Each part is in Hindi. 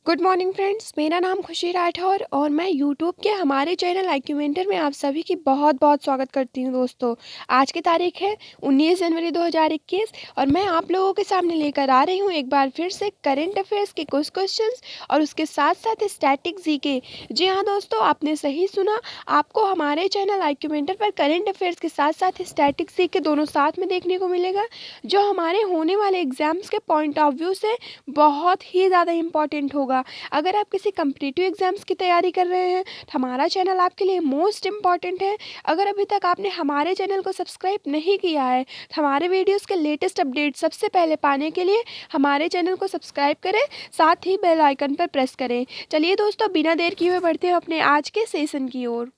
गुड मॉर्निंग फ्रेंड्स, मेरा नाम खुशी राठौर और मैं यूट्यूब के हमारे चैनल आईक्यूमेंटर में आप सभी की बहुत बहुत स्वागत करती हूं। दोस्तों, आज की तारीख है 19 जनवरी 2021 और मैं आप लोगों के सामने लेकर आ रही हूं एक बार फिर से करंट अफेयर्स के कुछ क्वेश्चंस और उसके साथ साथ स्टैटिक जीके। जी हाँ दोस्तों, आपने सही सुना। आपको हमारे चैनल आईक्यूमेंटर पर करंट अफेयर्स के साथ साथ स्टैटिक जीके दोनों साथ में देखने को मिलेगा, जो हमारे होने वाले एग्जाम्स के पॉइंट ऑफ व्यू से बहुत ही ज़्यादा इंपॉर्टेंट होगा। अगर आप किसी कम्पिटिटिव एग्जाम्स की तैयारी कर रहे हैं तो हमारा चैनल आपके लिए मोस्ट इम्पॉर्टेंट है। अगर अभी तक आपने हमारे चैनल को सब्सक्राइब नहीं किया है तो हमारे वीडियोस के लेटेस्ट अपडेट सबसे पहले पाने के लिए हमारे चैनल को सब्सक्राइब करें, साथ ही बेल आइकन पर प्रेस करें। चलिए दोस्तों, बिना देर किए हुए बढ़ते हैं अपने आज के सेशन की ओर।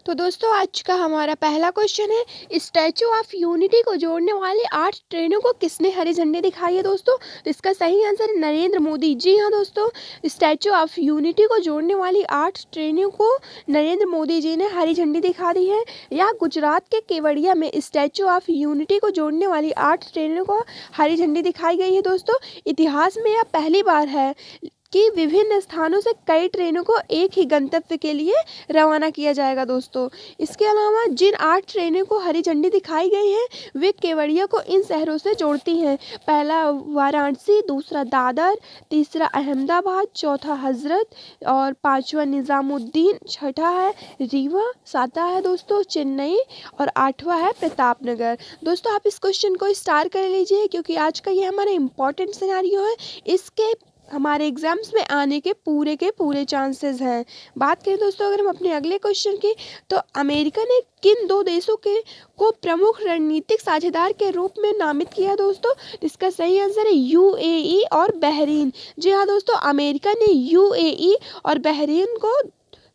तो दोस्तों, आज का हमारा पहला क्वेश्चन है, स्टैचू ऑफ यूनिटी को जोड़ने वाली 8 ट्रेनों को किसने हरी झंडी दिखाई है। दोस्तों, तो इसका सही आंसर है नरेंद्र मोदी। जी हाँ दोस्तों, स्टैचू ऑफ यूनिटी को जोड़ने वाली 8 ट्रेनों को नरेंद्र मोदी जी ने हरी झंडी दिखा दी है। या गुजरात के केवड़िया में स्टैचू ऑफ यूनिटी को जोड़ने वाली 8 ट्रेनों को हरी झंडी दिखाई गई है। दोस्तों, इतिहास में यह पहली बार है कि विभिन्न स्थानों से कई ट्रेनों को एक ही गंतव्य के लिए रवाना किया जाएगा। दोस्तों, इसके अलावा जिन 8 ट्रेनों को हरी झंडी दिखाई गई है वे केवड़िया को इन शहरों से जोड़ती हैं। पहला वाराणसी, दूसरा दादर, तीसरा अहमदाबाद, चौथा हजरत और पांचवा निजामुद्दीन, छठा है रीवा, सातवां है दोस्तों चेन्नई और आठवां है प्रतापनगर। दोस्तों, आप इस क्वेश्चन को स्टार कर लीजिए क्योंकि आज का ये हमारा इंपॉर्टेंट सिनेरियो है। इसके हमारे एग्जाम्स में आने के पूरे चांसेस हैं। बात करें दोस्तों अगर हम अपने अगले क्वेश्चन की, तो अमेरिका ने किन 2 देशों के को प्रमुख रणनीतिक साझेदार के रूप में नामित किया। दोस्तों, इसका सही आंसर है यूएई और बहरीन। जी हाँ दोस्तों, अमेरिका ने यूएई और बहरीन को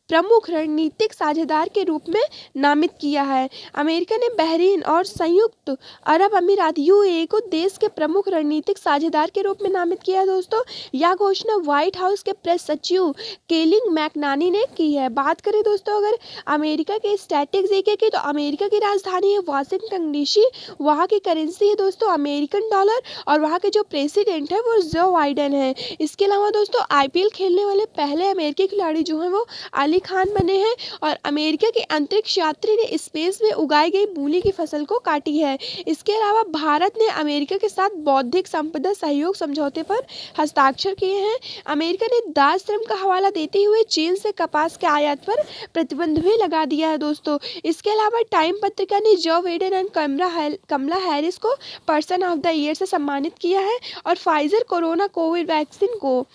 प्रमुख रणनीतिक साझेदार के रूप में नामित किया है। अमेरिका ने बहरीन और संयुक्त अरब अमीरात यूएई को देश के प्रमुख रणनीतिक साझेदार के रूप में नामित किया है। दोस्तों, यह घोषणा व्हाइट हाउस के प्रेस सचिव केलिंग मैकनानी ने की है। बात करें दोस्तों अगर अमेरिका के स्टैटिक जीके की, तो अमेरिका की राजधानी है वाशिंगटन डीसी। वहाँ की करेंसी है दोस्तों अमेरिकन डॉलर और वहाँ के जो प्रेसिडेंट है वो जो बाइडेन है। इसके अलावा दोस्तों आईपीएल खेलने वाले पहले अमेरिकी खिलाड़ी जो हैं वो अली खान बने हैं और अमेरिका के अंतरिक्ष यात्री ने स्पेस में उगाई गई मूली की फसल को काटी है। इसके अलावा भारत ने अमेरिका के साथ बौद्धिक संपदा सहयोग समझौते पर हस्ताक्षर किए हैं। अमेरिका ने दास श्रम का हवाला देते हुए चीन से कपास के आयात पर प्रतिबंध भी लगा दिया है। दोस्तों, इसके अलावा टाइम पत्रिका ने जो बाइडेन और कमला हैरिस को पर्सन ऑफ द ईयर से सम्मानित किया है और फाइजर कोरोना कोविड वैक्सीन को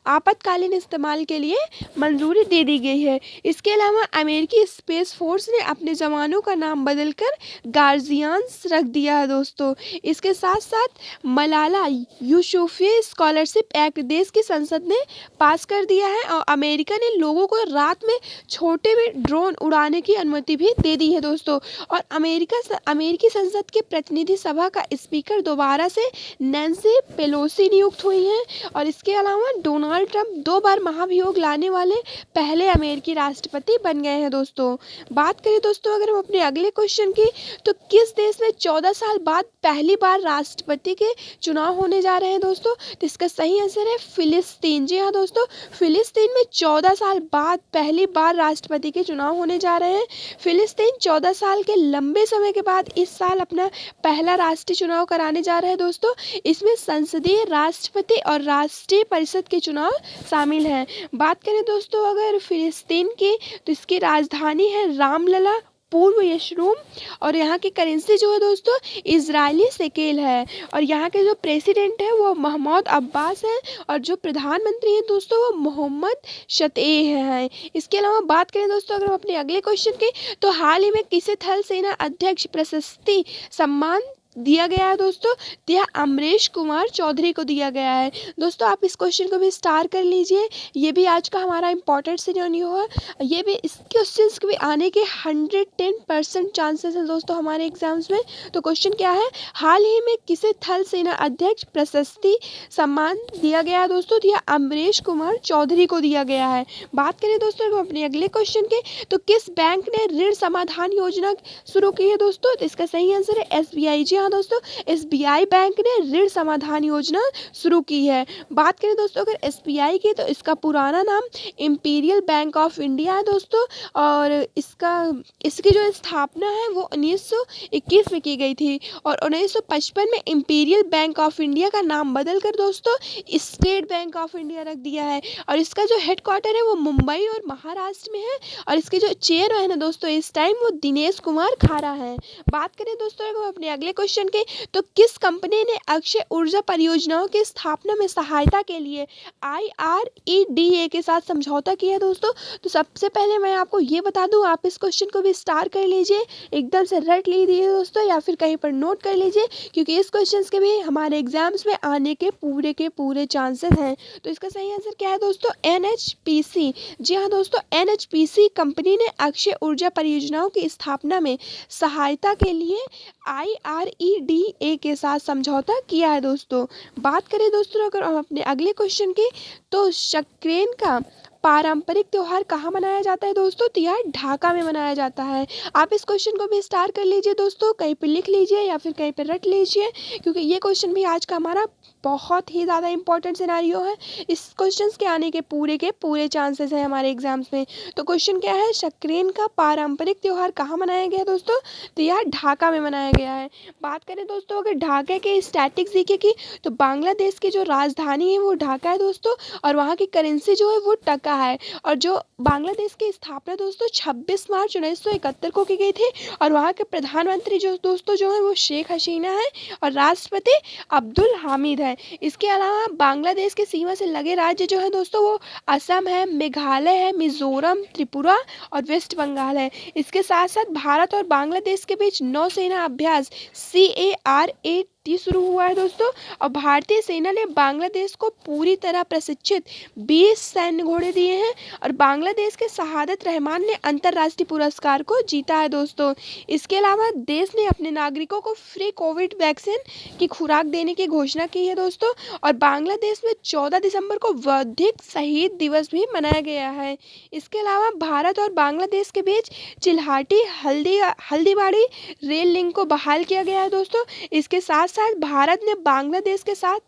आपातकालीन इस्तेमाल के लिए मंजूरी दे दी गई है। इसके अलावा अमेरिकी स्पेस फोर्स ने अपने जवानों का नाम बदलकर गार्जियंस रख दिया है। दोस्तों, इसके साथ साथ मलाला यूसुफी स्कॉलरशिप एक्ट देश की संसद ने पास कर दिया है और अमेरिका ने लोगों को रात में छोटे में ड्रोन उड़ाने की अनुमति भी दे दी है। दोस्तों, और अमेरिकी संसद के प्रतिनिधि सभा का स्पीकर दोबारा से नैन्सी पेलोसी नियुक्त हुई हैं और इसके अलावा डोनाल्ड ट्रंप 2 बार महाभियोग लाने वाले पहले अमेरिकी राष्ट्रपति बन गए हैं। दोस्तों, बात करें दोस्तों अगर हम अपने अगले क्वेश्चन की, तो किस देश में 14 साल बाद पहली बार राष्ट्रपति के चुनाव होने जा रहे हैं। दोस्तों, तो इसका सही आंसर है फिलिस्तीन। जी हाँ दोस्तों, फिलिस्तीन में 14 साल बाद पहली बार राष्ट्रपति के चुनाव होने जा रहे हैं। फिलिस्तीन 14 साल के लंबे समय के बाद इस साल अपना पहला राष्ट्रीय चुनाव कराने जा रहे हैं। दोस्तों, इसमें संसदीय, राष्ट्रपति और राष्ट्रीय परिषद के चुनाव शामिल हैं। बात करें दोस्तों अगर फिलिस्तीन की, तो इसकी राजधानी है रामलला, पूर्व यशरूम और यहाँ की करेंसी जो है दोस्तों इजरायली शेकेल है और यहाँ के जो प्रेसिडेंट है वो महमूद अब्बास हैं और जो प्रधानमंत्री हैं दोस्तों वो मोहम्मद शतेह हैं। इसके अलावा बात करें दोस्तों अगर हम अपने अगले क्वेश्चन की, तो हाल ही में किसे थल सेना अध्यक्ष प्रशस्ति सम्मान दिया गया है। दोस्तों, यह अमरेश कुमार चौधरी को दिया गया है। दोस्तों, आप इस क्वेश्चन को भी स्टार कर लीजिए, ये भी आज का हमारा इंपॉर्टेंट सिनेरियो है। ये भी इस क्वेश्चंस के भी आने के 110% चांसेस हैं दोस्तों हमारे एग्जाम्स में। तो क्वेश्चन क्या है, हाल ही में किसे थल सेना अध्यक्ष प्रशस्ति सम्मान दिया गया है। दोस्तों, यह अमरेश कुमार चौधरी को दिया गया है। बात करें दोस्तों हम अपने अगले क्वेश्चन के, तो किस बैंक ने ऋण समाधान योजना शुरू की है। दोस्तों, तो इसका सही आंसर है एसबीआई। जी हाँ हाँ दोस्तों, एसबीआई बैंक ने ऋण समाधान योजना शुरू की है। बात करें दोस्तों अगर एसबीआई की, तो इसका पुराना नाम इंपीरियल बैंक ऑफ इंडिया है दोस्तों। और इसकी जो स्थापना है वो 1921 में की गई थी, और 1955 में इंपीरियल बैंक ऑफ इंडिया का नाम बदल कर दोस्तों स्टेट बैंक ऑफ इंडिया रख दिया है। और इसका जो हेडक्वार्टर है वो मुंबई और महाराष्ट्र में है, और इसके जो चेयरमैन है दोस्तों इस टाइम वो दिनेश कुमार खारा है। बात करें दोस्तों अगर अपने अगले क्वेश्चन की, तो किस कंपनी ने अक्षय ऊर्जा परियोजनाओं की स्थापना में सहायता के लिए IREDA के साथ समझौता किया है दोस्तों? तो सबसे पहले मैं आपको ये बता दूं, आप इस क्वेश्चन को भी स्टार कर लीजिए, एकदम से रट लीजिए दोस्तों, या फिर कहीं पर नोट कर लीजिए, क्योंकि इस क्वेश्चन के भी हमारे एग्जाम्स में आने के पूरे चांसेस हैं। तो इसका सही आंसर क्या है दोस्तों? NHPC। जी हाँ दोस्तों, NHPC कंपनी ने अक्षय ऊर्जा परियोजनाओं की स्थापना में सहायता के लिए IREDA के साथ समझौता किया है दोस्तों। बात करें दोस्तों अगर हम अपने अगले क्वेश्चन की, तो संक्रांति का पारंपरिक त्योहार कहाँ मनाया जाता है दोस्तों? तो यह ढाका में मनाया जाता है। आप इस क्वेश्चन को भी स्टार कर लीजिए दोस्तों, कहीं पे लिख लीजिए या फिर कहीं पे रट लीजिए, क्योंकि ये क्वेश्चन भी आज का हमारा बहुत ही ज़्यादा इंपॉर्टेंट सिनेरियो है। इस क्वेश्चंस के आने के पूरे चांसेस हैं हमारे एग्जाम्स में। तो क्वेश्चन क्या है? संक्रांति का पारंपरिक त्योहार कहाँ मनाया गया है दोस्तों? तो यह ढाका में मनाया गया है। बात करें दोस्तों अगर ढाका के स्टैटिक जीके की, तो बांग्लादेश की जो राजधानी है वो ढाका है दोस्तों, और वहाँ की करेंसी जो है वो टका है। और जो बांग्लादेश की स्थापना दोस्तों 26 मार्च 1971 को की गई थी, और वहाँ के प्रधानमंत्री जो दोस्तों जो है वो शेख हसीना है, और राष्ट्रपति अब्दुल हामिद है। इसके अलावा बांग्लादेश के सीमा से लगे राज्य जो है दोस्तों वो असम है, मेघालय है, मिजोरम, त्रिपुरा और वेस्ट बंगाल है। इसके साथ साथ भारत और बांग्लादेश के बीच नौसेना अभ्यास CARAT शुरू हुआ है दोस्तों, और भारतीय सेना ने बांग्लादेश को पूरी तरह प्रशिक्षित 20 सैन्य घोड़े दिए हैं, और बांग्लादेश के शहादत रहमान ने अंतर्राष्ट्रीय पुरस्कार को जीता है दोस्तों। इसके अलावा देश ने अपने नागरिकों को फ्री कोविड वैक्सीन की खुराक देने की घोषणा की है दोस्तों, और बांग्लादेश में 14 दिसंबर को बौद्धिक शहीद दिवस भी मनाया गया है। इसके अलावा भारत और बांग्लादेश के बीच चिल्हाटी हल्दीबाड़ी रेल लिंक को बहाल किया गया है दोस्तों। इसके साथ साथ भारत ने बांग्लादेश के साथ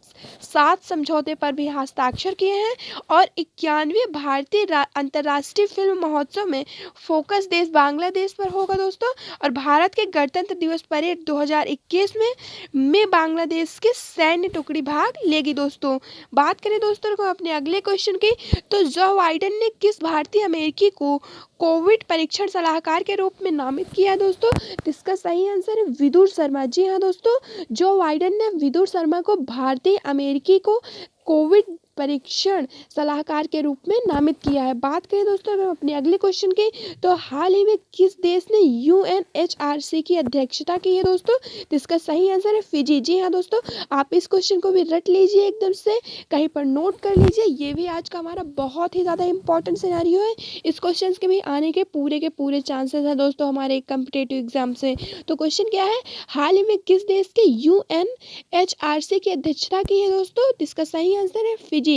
7 समझौते पर भी हस्ताक्षर किए हैं, और 91वें भारतीय अंतर्राष्ट्रीय फिल्म महोत्सव में फोकस देश बांग्लादेश पर होगा दोस्तों। और भारत के गणतंत्र दिवस परेड 2021 में बांग्लादेश के सैन्य टुकड़ी भाग लेगी दोस्तों। बात करें दोस्तों को अपने अगले क्वेश्चन की, तो जो बाइडेन ने किस भारतीय अमेरिकी को कोविड परीक्षण सलाहकार के रूप में नामित किया है दोस्तों? इसका सही आंसर है विदुर शर्मा। जी हाँ दोस्तों, जो बाइडेन ने विदुर शर्मा को भारतीय अमेरिकी को कोविड परीक्षण सलाहकार के रूप में नामित किया है। बात करें दोस्तों अगर अपने अगले क्वेश्चन की, तो हाल ही में किस देश ने UNHRC की अध्यक्षता की है दोस्तों? तो इसका सही आंसर है फिजी। जी हाँ दोस्तों, आप इस क्वेश्चन को भी रट लीजिए, एकदम से कहीं पर नोट कर लीजिए, ये भी आज का हमारा बहुत ही ज़्यादा इंपॉर्टेंट सिनेरियो है। इस क्वेश्चन के भी आने के पूरे चांसेस हैं दोस्तों हमारे कम्पिटेटिव एग्जाम से। तो क्वेश्चन क्या है? हाल ही में किस देश के UNHRC की अध्यक्षता की है दोस्तों? तो इसका सही आंसर है फिजी।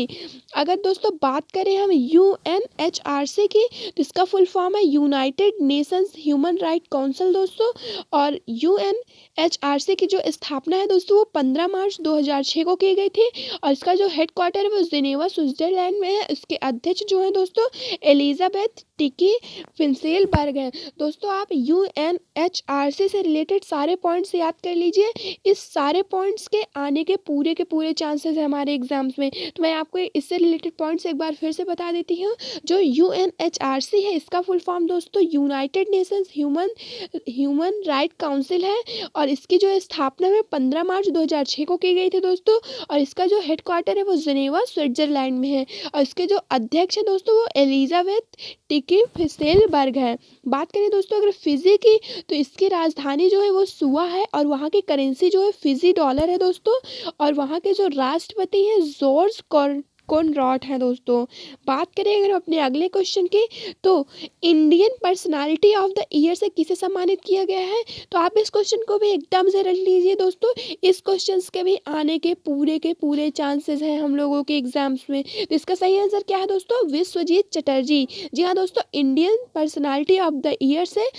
अगर दोस्तों बात करें हम UNHRC की, तो इसका फुल फॉर्म है United Nations human right council दोस्तों। और UNHRC की जो स्थापना है दोस्तों वो 15 मार्च 2006 को की गई थी, और इसका जो हेडक्वार्टर है वो जिनेवा स्विट्जरलैंड में है। इसके अध्यक्ष जो है दोस्तों एलिजाबेथ टिकी फिंसेलबर्ग है दोस्तों। आप UNHRC से रिलेटेड सारे पॉइंट्स याद कर लीजिए, इस सारे पॉइंट्स के आने के पूरे चांसेस है हमारे एग्जाम्स में। तो मैं आपको इससे रिलेटेड पॉइंट्स एक बार फिर से बता देती हूँ। जो UNHRC है इसका फुल फॉर्म दोस्तों United Nations human right council है, और इसकी जो स्थापना है 15 मार्च 2006 को की गई थी दोस्तों, और इसका जो हेडक्वार्टर है वो जिनेवा स्विट्जरलैंड में है, और इसके जो अध्यक्ष है दोस्तों वो एलिजाबेथ टिकी फिंसेलबर्ग है। बात करें दोस्तों अगर फिजी की, तो इसकी राजधानी जो है वो सुआ है, और वहाँ की करेंसी जो है फिजी डॉलर है दोस्तों, और वहाँ के जो राष्ट्रपति हैं जॉर्ज कॉनरैड है दोस्तों। बात करें अगर अपने अगले क्वेश्चन की, तो Indian personality of the year से किसे सम्मानित किया गया है? तो आप इस क्वेश्चन को भी एकदम से रख लीजिए दोस्तों, इस क्वेश्चन के भी आने के पूरे चांसेस हैं हम लोगों के एग्जाम्स में। तो इसका सही आंसर क्या है दोस्तों? विश्वजीत चटर्जी। जी हाँ दोस्तों, Indian personality of the year से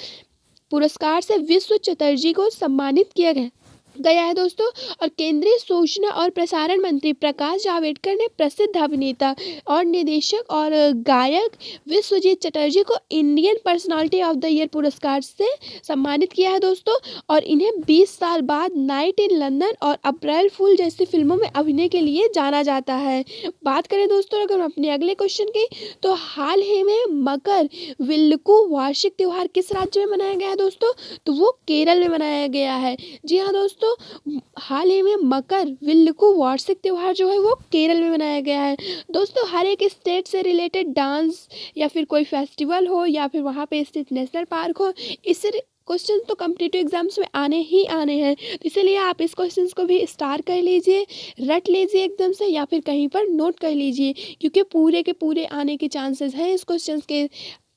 पुरस्कार से विश्व चटर्जी को सम्मानित किया गया। गया है दोस्तों। और केंद्रीय सूचना और प्रसारण मंत्री प्रकाश जावड़ेकर ने प्रसिद्ध अभिनेता और निर्देशक और गायक विश्वजीत चटर्जी को Indian personality of the year पुरस्कार से सम्मानित किया है दोस्तों। और इन्हें 20 साल बाद नाइट इन लंदन और अप्रैल फूल जैसी फिल्मों में अभिनय के लिए जाना जाता है। बात करें दोस्तों अगर हम अपने अगले क्वेश्चन की, तो हाल ही में मकर विल्लुकु वार्षिक त्योहार किस राज्य में मनाया गया है दोस्तों? तो वो केरल में मनाया गया है। जी हाँ दोस्तों, हाल ही में मकर विल्लुकु वार्षिक त्योहार जो है वो केरल में मनाया गया है। दोस्तों हर एक स्टेट से रिलेटेड डांस या फिर कोई फेस्टिवल हो या फिर वहाँ पे स्थित नेशनल पार्क हो, इससे क्वेश्चन तो कॉम्पिटिटिव एग्जाम्स में आने ही आने हैं। तो इसीलिए आप इस क्वेश्चन को भी स्टार कर लीजिए, रट लीजिए एकदम से, या फिर कहीं पर नोट कर लीजिए, क्योंकि पूरे के पूरे आने के चांसेस हैं इस क्वेश्चन के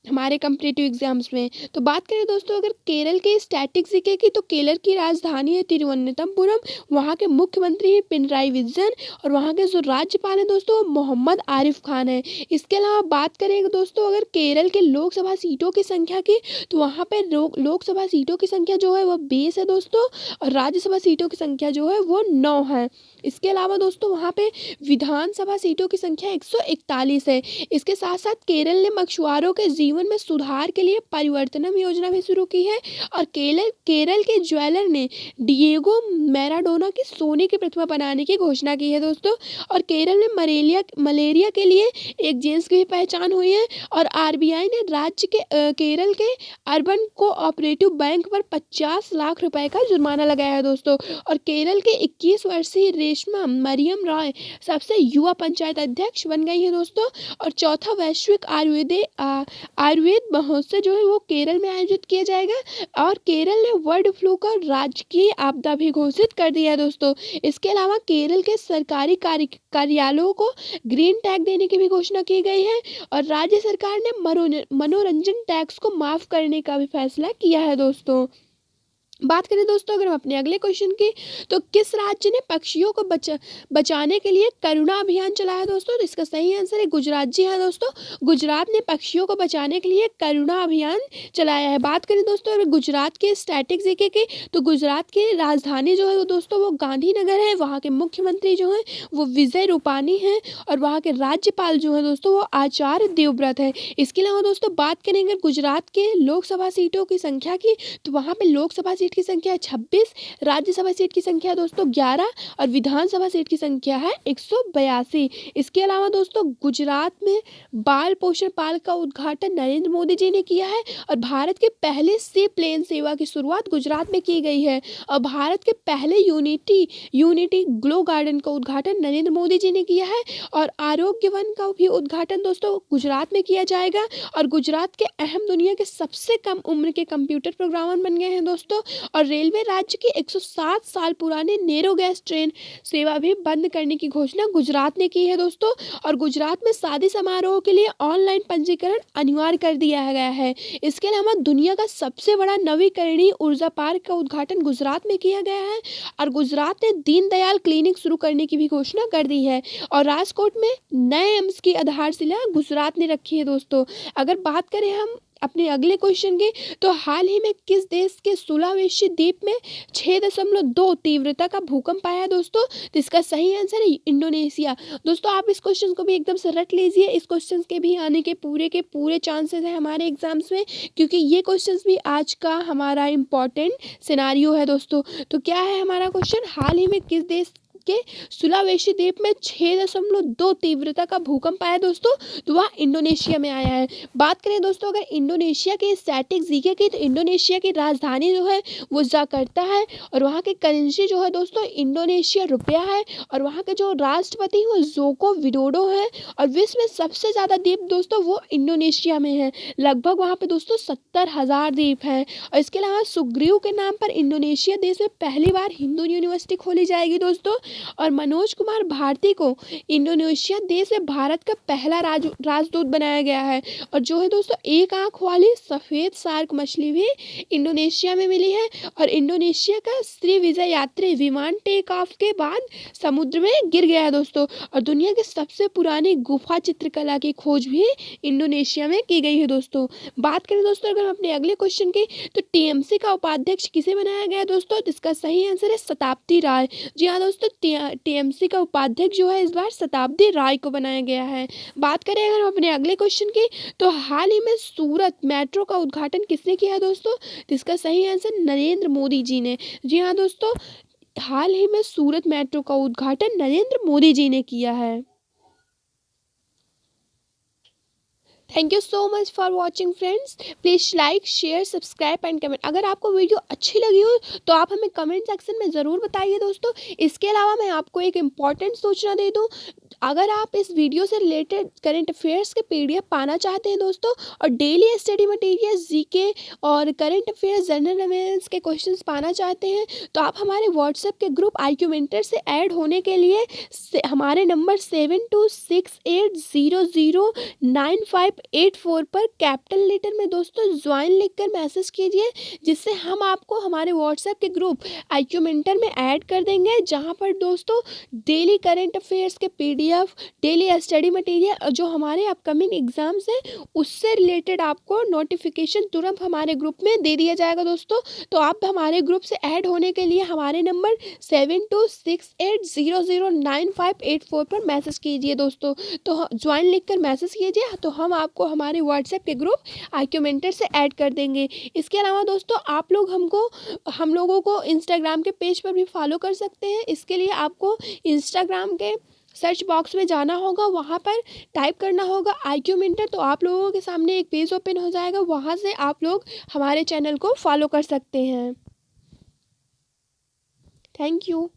हमारे कॉम्पिटिटिव एग्जाम्स में। तो बात करें दोस्तों अगर केरल के स्टैटिक जीके की, तो केरल की राजधानी है तिरुवनंतपुरम, वहाँ के मुख्यमंत्री हैं पिनराई विजयन, और वहाँ के जो राज्यपाल हैं दोस्तों वो मोहम्मद आरिफ खान है। इसके अलावा बात करें दोस्तों अगर केरल के लोकसभा सीटों की संख्या की, तो वहाँ पे लोकसभा सीटों की संख्या जो है वो 20 है दोस्तों, और राज्यसभा सीटों की संख्या जो है वो 9 है। इसके अलावा दोस्तों वहाँ पे विधानसभा सीटों की संख्या 141 है। इसके साथ साथ केरल ने मछुआरों के जीवन में सुधार के लिए परिवर्तनम योजना भी शुरू की है। और केरल के ज्वेलर ने डिएगो मैराडोना की सोने की प्रतिमा बनाने की घोषणा की है दोस्तों। और केरल में मलेरिया के लिए एक जेम्स की भी पहचान हुई है। और आरबीआई ने राज्य के केरल के अर्बन कोऑपरेटिव बैंक पर 50 लाख रुपए का जुर्माना लगाया है दोस्तों। और केरल के 21 वर्षीय रेशमा मरियम रॉय सबसे युवा पंचायत अध्यक्ष बन गई है दोस्तों। और चौथा वैश्विक आयुर्वेद महोत्सव जो है वो केरल में आयोजित किया जाएगा। और केरल ने बर्ड फ्लू का राजकीय आपदा भी घोषित कर दिया है दोस्तों। इसके अलावा केरल के सरकारी कार्यालयों को ग्रीन टैग देने की भी घोषणा की गई है। और राज्य सरकार ने मनोरंजन टैक्स को माफ करने का भी फैसला किया है दोस्तों। बात करें दोस्तों अगर हम अपने अगले क्वेश्चन की, तो किस राज्य ने पक्षियों को बचाने के लिए करुणा अभियान चलाया दोस्तों? तो इसका सही आंसर है गुजरात। जी हाँ दोस्तों, गुजरात ने पक्षियों को बचाने के लिए करुणा अभियान चलाया है। बात करें दोस्तों अगर गुजरात के स्टैटिक जीके की, तो गुजरात की राजधानी जो है वो दोस्तों वो गांधीनगर है। वहाँ के मुख्यमंत्री जो है वो विजय रूपानी हैं, और वहाँ के राज्यपाल जो है दोस्तों वो आचार्य देवव्रत है। इसके अलावा दोस्तों बात करें अगर गुजरात के लोकसभा सीटों की संख्या की, तो वहाँ पे लोकसभा सीट की संख्या है 26, राज्यसभा सीट की संख्या दोस्तों 11, और विधानसभा सीट की संख्या है 182। इसके अलावा दोस्तों गुजरात में बाल पोषण पार्क का उद्घाटन नरेंद्र मोदी जी ने किया है। और भारत के पहले सी प्लेन सेवा की शुरुआत गुजरात में की गई है। और भारत के पहले यूनिटी ग्लो गार्डन का उद्घाटन नरेंद्र मोदी जी ने किया है। और आरोग्य वन का भी उद्घाटन दोस्तों गुजरात में किया जाएगा। और गुजरात के अहम दुनिया के सबसे कम उम्र के कंप्यूटर प्रोग्रामर बन गए हैं दोस्तों। और रेलवे राज्य की 107 साल पुराने नैरो गैस ट्रेन सेवा भी बंद करने की घोषणा गुजरात ने की है दोस्तों। और गुजरात में शादी समारोह के लिए ऑनलाइन पंजीकरण अनिवार्य कर दिया गया है। इसके अलावा दुनिया का सबसे बड़ा नवीकरणीय ऊर्जा पार्क का उद्घाटन गुजरात में किया गया है। और गुजरात ने दीनदयाल क्लिनिक शुरू करने की भी घोषणा कर दी है। और राजकोट में नए एम्स की आधारशिला गुजरात ने रखी है दोस्तों। अगर बात करें हम अपने अगले क्वेश्चन की, तो हाल ही में किस देश के सुलावेशी द्वीप में 6.2 तीव्रता का भूकंप आया दोस्तों? तो इसका सही आंसर है इंडोनेशिया। दोस्तों आप इस क्वेश्चन को भी एकदम से रट लीजिए, इस क्वेश्चन के भी आने के पूरे चांसेस हैं हमारे एग्जाम्स में, क्योंकि ये क्वेश्चन भी आज का हमारा इम्पॉर्टेंट सिनारियो है दोस्तों। तो क्या है हमारा क्वेश्चन, हाल ही में किस देश के सुलावेशी द्वीप में 6.2 तीव्रता का भूकंप आया दोस्तों? तो वह इंडोनेशिया में आया है। बात करें दोस्तों अगर इंडोनेशिया के स्टैटिक जीके की, तो इंडोनेशिया की राजधानी जो है वो जकार्ता है। और वहाँ की करेंसी जो है दोस्तों इंडोनेशिया रुपया है। और वहाँ के जो राष्ट्रपति वो जोको विडोडो है। और विश्व में सबसे ज़्यादा द्वीप दोस्तों वो इंडोनेशिया में है, लगभग वहाँ पे दोस्तों 70,000 द्वीप हैं। और इसके अलावा सुग्रीव के नाम पर इंडोनेशिया देश में पहली बार हिंदू यूनिवर्सिटी खोली जाएगी दोस्तों। और मनोज कुमार भारती को इंडोनेशिया देश में भारत का पहला राजदूत बनाया गया है। और जो है दोस्तों, एक आंख वाली सफ़ेद शार्क मछली भी इंडोनेशिया में मिली है। और इंडोनेशिया का श्रीविजय यात्री विमान टेक ऑफ के बाद समुद्र में गिर गया है दोस्तों। और दुनिया की सबसे पुरानी गुफा चित्रकला की खोज भी इंडोनेशिया में की गई है दोस्तों। बात करें दोस्तों अगर हम अपने अगले क्वेश्चन की, तो टीएमसी का उपाध्यक्ष किसे बनाया गया है दोस्तों? तो इसका सही आंसर है शताब्दी राय। जी हाँ दोस्तों, टीएमसी का उपाध्यक्ष जो है इस बार शताब्दी राय को बनाया गया है। बात करें अगर हम अपने अगले क्वेश्चन की, तो हाल ही में सूरत मेट्रो का उद्घाटन किसने किया है दोस्तों? तो इसका सही आंसर नरेंद्र मोदी जी ने। जी हाँ दोस्तों, हाल ही में सूरत मेट्रो का उद्घाटन नरेंद्र मोदी जी ने किया है। Thank you so much for watching friends. Please like share subscribe and comment. अगर आपको वीडियो अच्छी लगी हो तो आप हमें कमेंट सेक्शन में ज़रूर बताइए दोस्तों। इसके अलावा मैं आपको एक इम्पॉर्टेंट सूचना दे दूँ, अगर आप इस वीडियो से रिलेटेड करंट अफेयर्स के पीडीएफ पाना चाहते हैं दोस्तों, और डेली स्टडी मटेरियल जीके और करंट अफेयर्स जनरल अवेयरनेस के क्वेश्चंस पाना चाहते हैं, तो आप हमारे व्हाट्सएप के ग्रुप IQ मेंटर से ऐड होने के लिए हमारे नंबर 7268009584 पर कैपिटल लेटर में दोस्तों ज्वाइन लिखकर मैसेज कीजिए, जिससे हम आपको हमारे व्हाट्सएप के ग्रुप IQ मेंटर में ऐड कर देंगे, जहां पर दोस्तों डेली करंट अफेयर्स के पीडीएफ, डेली स्टडी मटेरियल, जो हमारे अपकमिंग एग्जाम्स हैं उससे रिलेटेड आपको नोटिफिकेशन तुरंत हमारे ग्रुप में दे दिया जाएगा दोस्तों। तो आप हमारे ग्रुप से ऐड होने के लिए हमारे नंबर 7268009584 पर मैसेज कीजिए दोस्तों। तो ज्वाइन लिखकर मैसेज कीजिए, तो हम आपको हमारे व्हाट्सएप के ग्रुप IQ मेंटर से ऐड कर देंगे। इसके अलावा दोस्तों आप लोग हम लोगों को इंस्टाग्राम के पेज पर भी फॉलो कर सकते हैं। इसके लिए आपको इंस्टाग्राम के सर्च बॉक्स में जाना होगा, वहाँ पर टाइप करना होगा IQ मेंटर, तो आप लोगों के सामने एक पेज ओपन हो जाएगा, वहाँ से आप लोग हमारे चैनल को फॉलो कर सकते हैं। Thank you.